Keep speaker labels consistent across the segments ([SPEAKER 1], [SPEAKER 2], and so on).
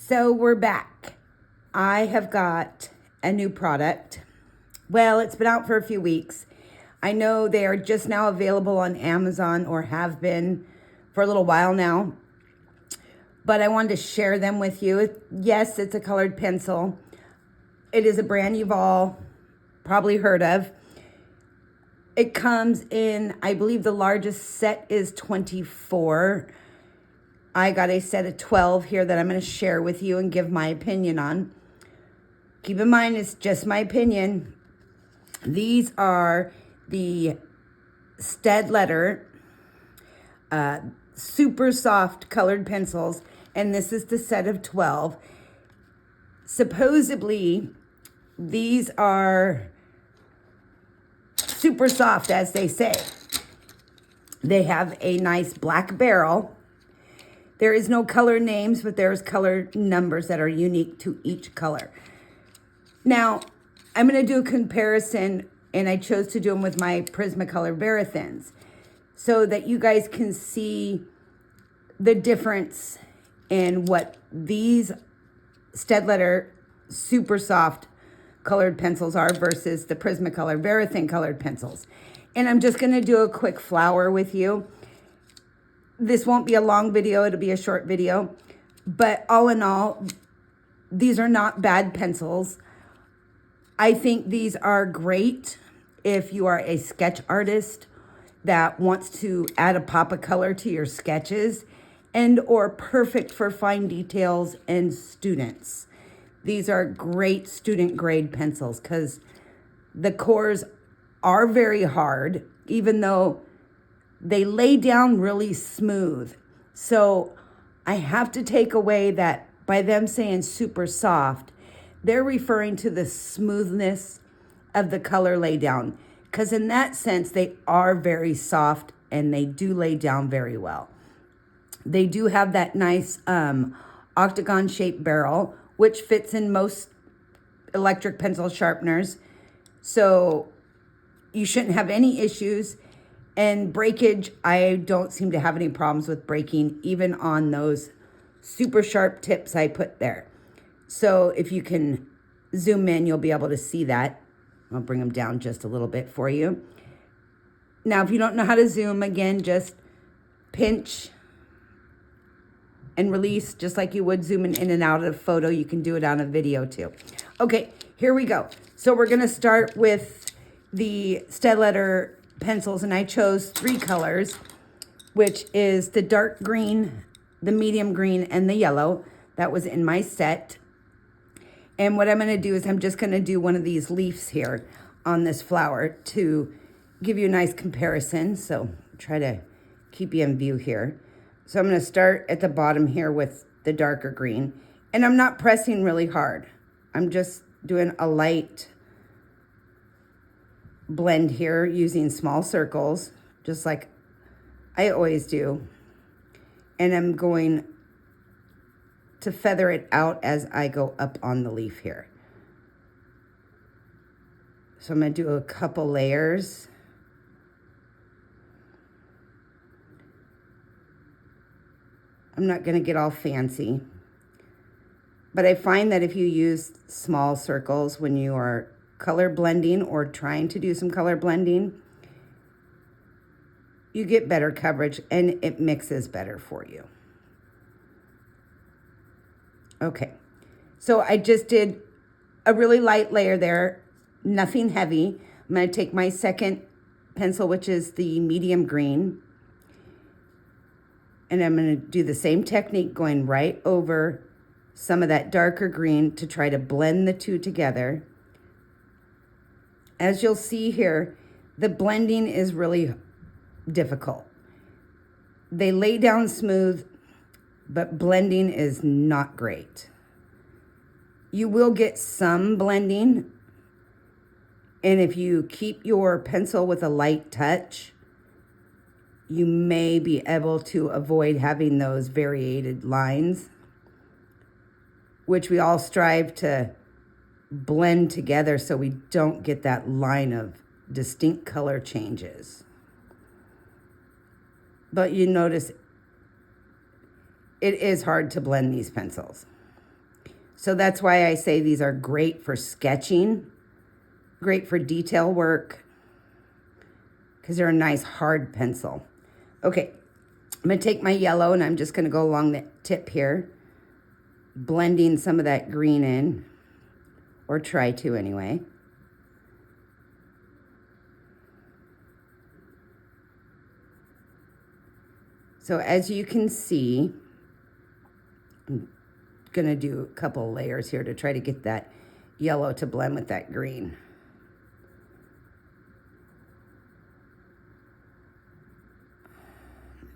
[SPEAKER 1] So we're back. I have got a new product. Well, it's been out for a few weeks. I know they are just now available on Amazon or have been for a little while now. But I wanted to share them with you. Yes, it's a colored pencil. It is a brand you've all probably heard of. It comes in, I believe the largest set is 24. I got a set of 12 here that I'm going to share with you and give my opinion on. Keep in mind, it's just my opinion. These are the Staedtler super soft colored pencils, and this is the set of 12. Supposedly, these are super soft, as they say. They have a nice black barrel. There is no color names, but there's color numbers that are unique to each color. Now, I'm going to do a comparison, and I chose to do them with my Prismacolor Verathins so that you guys can see the difference in what these Staedtler super soft colored pencils are versus the Prismacolor Verathin colored pencils. And I'm just going to do a quick flower with you. This won't be a long video, it'll be a short video. But all in all, these are not bad pencils. I think these are great if you are a sketch artist that wants to add a pop of color to your sketches, and or perfect for fine details and students. These are great student grade pencils because the cores are very hard, even though they lay down really smooth. So I have to take away that by them saying super soft, they're referring to the smoothness of the color lay down. Because in that sense, they are very soft and they do lay down very well. They do have that nice octagon shaped barrel, which fits in most electric pencil sharpeners. So you shouldn't have any issues. And breakage, I don't seem to have any problems with breaking, even on those super sharp tips I put there. So if you can zoom in, you'll be able to see that. I'll bring them down just a little bit for you. Now, if you don't know how to zoom, again, just pinch and release, just like you would zooming in and out of a photo. You can do it on a video too. Okay, here we go. So we're gonna start with the Staedtler pencils, and I chose 3 colors, which is the dark green, the medium green, and the yellow. That was in my set. And what I'm going to do is I'm just going to do one of these leaves here on this flower to give you a nice comparison. So try to keep you in view here. So I'm going to start at the bottom here with the darker green, and I'm not pressing really hard. I'm just doing a light blend here using small circles, just like I always do. And I'm going to feather it out as I go up on the leaf here. So I'm going to do a couple layers. I'm not going to get all fancy, but I find that if you use small circles when you are color blending or trying to do some color blending, you get better coverage and it mixes better for you. Okay, so I just did a really light layer there, nothing heavy. I'm going to take my second pencil, which is the medium green, and I'm going to do the same technique, going right over some of that darker green to try to blend the two together. As you'll see here, the blending is really difficult. They lay down smooth, but blending is not great. You will get some blending, and if you keep your pencil with a light touch, you may be able to avoid having those variated lines, which we all strive to blend together so we don't get that line of distinct color changes. But you notice it is hard to blend these pencils. So that's why I say these are great for sketching, great for detail work, because they're a nice hard pencil. Okay, I'm going to take my yellow and I'm just going to go along the tip here, blending some of that green in, or try to anyway. So as you can see, I'm going to do a couple layers here to try to get that yellow to blend with that green.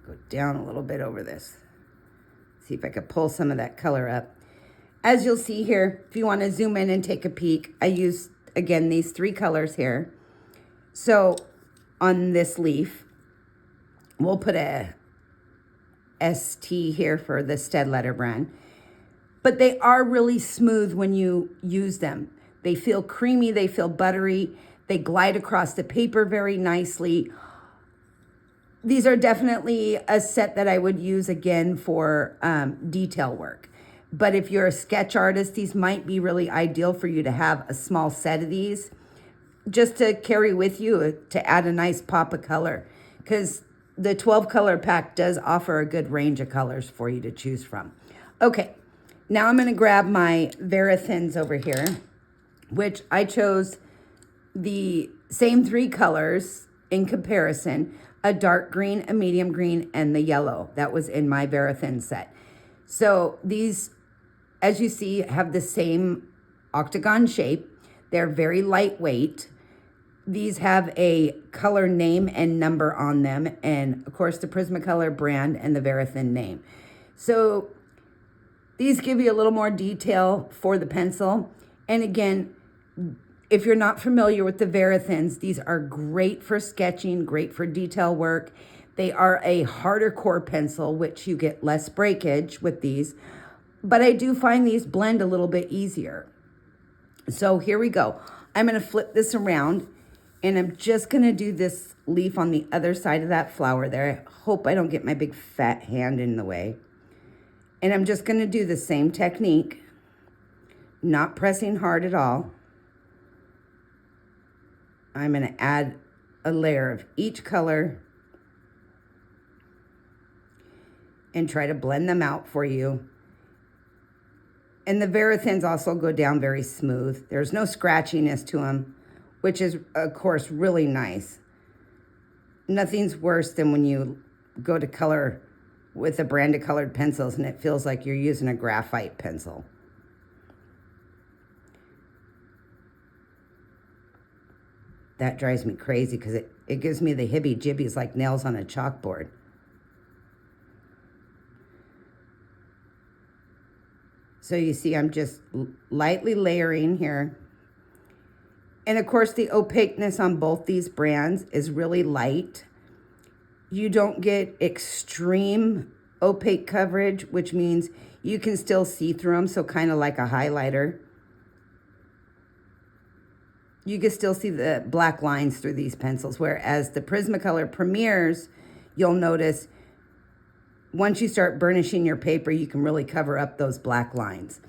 [SPEAKER 1] Go down a little bit over this. See if I could pull some of that color up. As you'll see here, if you want to zoom in and take a peek, I use, again, these 3 colors here. So on this leaf, we'll put a ST here for the Staedtler brand. But they are really smooth when you use them. They feel creamy, they feel buttery, they glide across the paper very nicely. These are definitely a set that I would use again for detail work. But if you're a sketch artist, these might be really ideal for you to have a small set of these just to carry with you to add a nice pop of color, because the 12 color pack does offer a good range of colors for you to choose from. Okay, now I'm going to grab my Varathins over here, which I chose the same 3 colors in comparison, a dark green, a medium green, and the yellow that was in my Varathin set. So these, as you see, have the same octagon shape. They're very lightweight. These have a color name and number on them, and of course the Prismacolor brand and the Varathin name. So these give you a little more detail for the pencil. And again, if you're not familiar with the Varathins, these are great for sketching, great for detail work. They are a harder core pencil, which you get less breakage with these, but I do find these blend a little bit easier. So here we go. I'm going to flip this around, and I'm just going to do this leaf on the other side of that flower there. I hope I don't get my big fat hand in the way. And I'm just going to do the same technique, not pressing hard at all. I'm going to add a layer of each color and try to blend them out for you. And the Varathins also go down very smooth. There's no scratchiness to them, which is, of course, really nice. Nothing's worse than when you go to color with a brand of colored pencils and it feels like you're using a graphite pencil. That drives me crazy because it gives me the hibby-jibbies like nails on a chalkboard. So you see I'm just lightly layering here. And of course the opaqueness on both these brands is really light. You don't get extreme opaque coverage, which means you can still see through them, so kind of like a highlighter. You can still see the black lines through these pencils, whereas the Prismacolor Premiers, you'll notice once you start burnishing your paper, you can really cover up those black lines.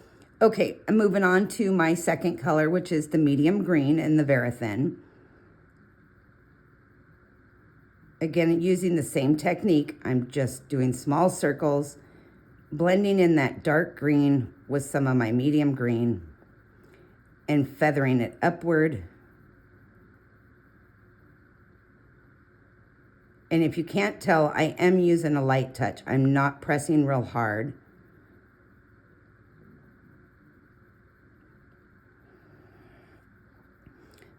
[SPEAKER 1] Okay, I'm moving on to my second color, which is the medium green in the Varathin. Again, using the same technique, I'm just doing small circles, blending in that dark green with some of my medium green, and feathering it upward. And if you can't tell, I am using a light touch. I'm not pressing real hard.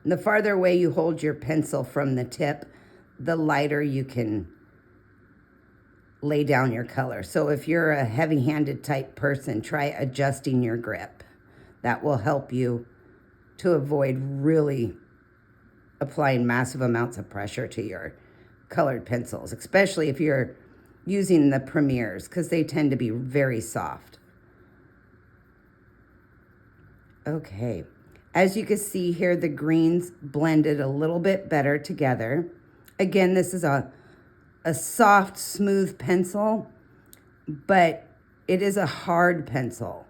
[SPEAKER 1] The farther away you hold your pencil from the tip, the lighter you can lay down your color. So if you're a heavy-handed type person, try adjusting your grip. That will help you to avoid really applying massive amounts of pressure to your colored pencils, especially if you're using the Premiers, because they tend to be very soft. Okay, as you can see here, the greens blended a little bit better together. Again, this is a soft, smooth pencil, but it is a hard pencil.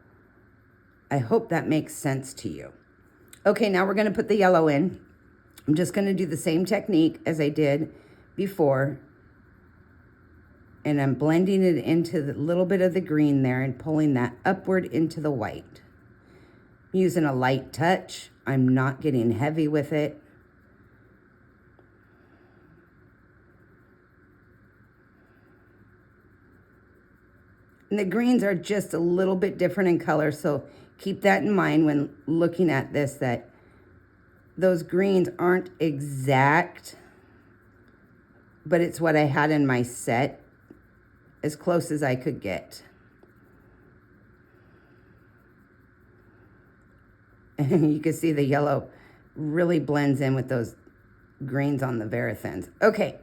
[SPEAKER 1] I hope that makes sense to you. Okay, now we're going to put the yellow in. I'm just going to do the same technique as I did before. And I'm blending it into the little bit of the green there and pulling that upward into the white. I'm using a light touch. I'm not getting heavy with it. And the greens are just a little bit different in color, so keep that in mind when looking at this, that those greens aren't exact, but it's what I had in my set, as close as I could get. And you can see the yellow really blends in with those greens on the Verathins. Okay,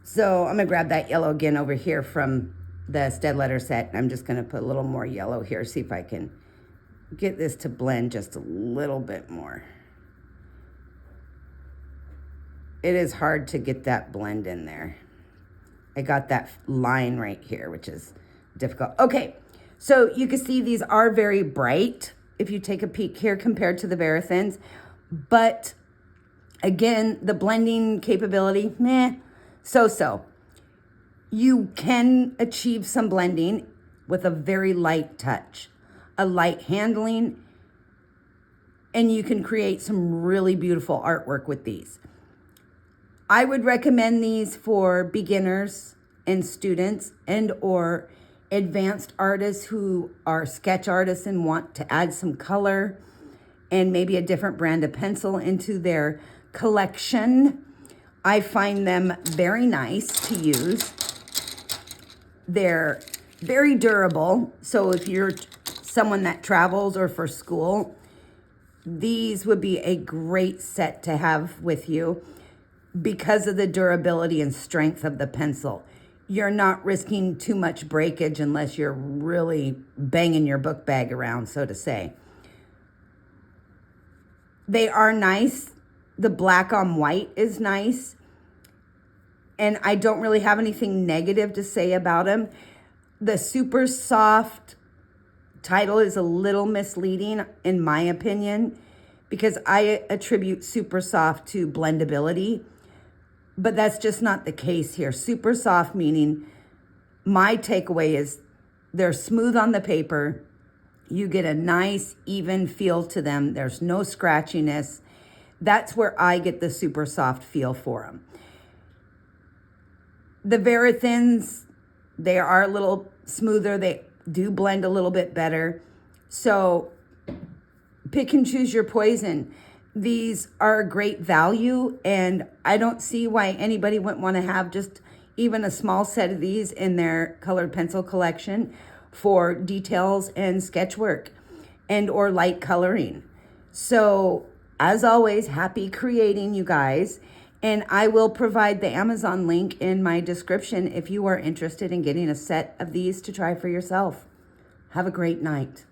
[SPEAKER 1] so I'm gonna grab that yellow again over here from the Staedtler set. I'm just gonna put a little more yellow here, see if I can get this to blend just a little bit more. It is hard to get that blend in there. I got that line right here, which is difficult. Okay, so you can see these are very bright if you take a peek here compared to the Verathins, but again, the blending capability, meh, so-so. You can achieve some blending with a very light touch, a light handling, and you can create some really beautiful artwork with these. I would recommend these for beginners and students and or advanced artists who are sketch artists and want to add some color and maybe a different brand of pencil into their collection. I find them very nice to use. They're very durable, so if you're someone that travels or for school, these would be a great set to have with you because of the durability and strength of the pencil. You're not risking too much breakage unless you're really banging your book bag around, so to say. They are nice. The black on white is nice. And I don't really have anything negative to say about them. The super soft title is a little misleading in my opinion because I attribute super soft to blendability, but that's just not the case here. Super soft meaning my takeaway is they're smooth on the paper. You get a nice even feel to them. There's no scratchiness. That's where I get the super soft feel for them. The Verathins, they are a little smoother. They do blend a little bit better. So pick and choose your poison. These are a great value, and I don't see why anybody wouldn't want to have just even a small set of these in their colored pencil collection for details and sketch work and or light coloring. So as always, happy creating, you guys. And I will provide the Amazon link in my description if you are interested in getting a set of these to try for yourself. Have a great night.